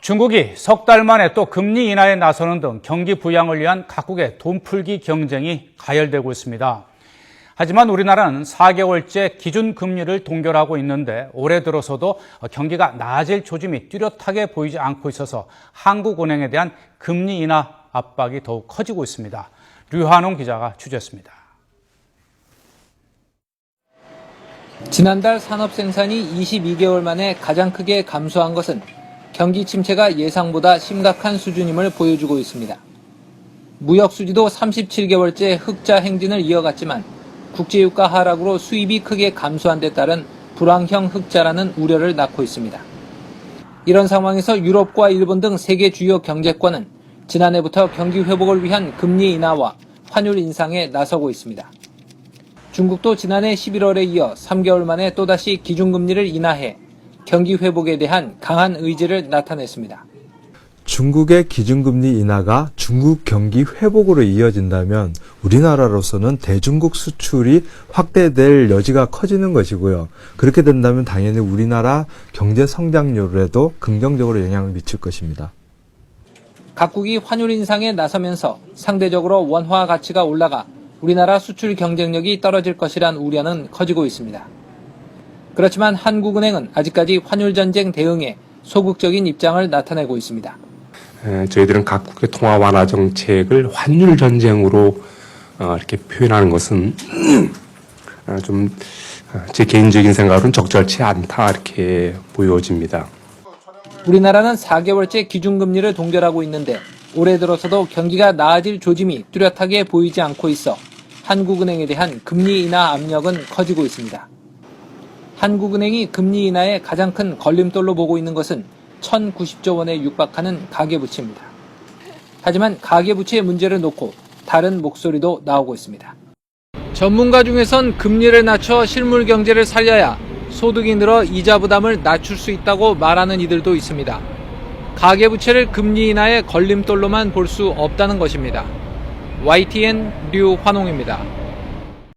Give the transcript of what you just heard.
중국이 석 달 만에 또 금리 인하에 나서는 등 경기 부양을 위한 각국의 돈풀기 경쟁이 가열되고 있습니다. 하지만 우리나라는 4개월째 기준금리를 동결하고 있는데 올해 들어서도 경기가 나아질 조짐이 뚜렷하게 보이지 않고 있어서 한국은행에 대한 금리 인하 압박이 더욱 커지고 있습니다. 류한홍 기자가 취재했습니다. 지난달 산업 생산이 22개월 만에 가장 크게 감소한 것은 경기 침체가 예상보다 심각한 수준임을 보여주고 있습니다. 무역 수지도 37개월째 흑자 행진을 이어갔지만 국제유가 하락으로 수입이 크게 감소한 데 따른 불황형 흑자라는 우려를 낳고 있습니다. 이런 상황에서 유럽과 일본 등 세계 주요 경제권은 지난해부터 경기 회복을 위한 금리 인하와 환율 인상에 나서고 있습니다. 중국도 지난해 11월에 이어 3개월 만에 또다시 기준금리를 인하해 경기 회복에 대한 강한 의지를 나타냈습니다. 중국의 기준금리 인하가 중국 경기 회복으로 이어진다면 우리나라로서는 대중국 수출이 확대될 여지가 커지는 것이고요. 그렇게 된다면 당연히 우리나라 경제 성장률에도 긍정적으로 영향을 미칠 것입니다. 각국이 환율 인상에 나서면서 상대적으로 원화 가치가 올라가 우리나라 수출 경쟁력이 떨어질 것이란 우려는 커지고 있습니다. 그렇지만 한국은행은 아직까지 환율 전쟁 대응에 소극적인 입장을 나타내고 있습니다. 저희들은 각국의 통화 완화 정책을 환율 전쟁으로 이렇게 표현하는 것은 좀 제 개인적인 생각으로는 적절치 않다 이렇게 보여집니다. 우리나라는 4개월째 기준금리를 동결하고 있는데 올해 들어서도 경기가 나아질 조짐이 뚜렷하게 보이지 않고 있어 한국은행에 대한 금리 인하 압력은 커지고 있습니다. 한국은행이 금리 인하의 가장 큰 걸림돌로 보고 있는 것은 1,090조 원에 육박하는 가계부채입니다. 하지만 가계부채의 문제를 놓고 다른 목소리도 나오고 있습니다. 전문가 중에선 금리를 낮춰 실물 경제를 살려야 소득이 늘어 이자 부담을 낮출 수 있다고 말하는 이들도 있습니다. 가계부채를 금리 인하의 걸림돌로만 볼 수 없다는 것입니다. YTN 류환홍입니다.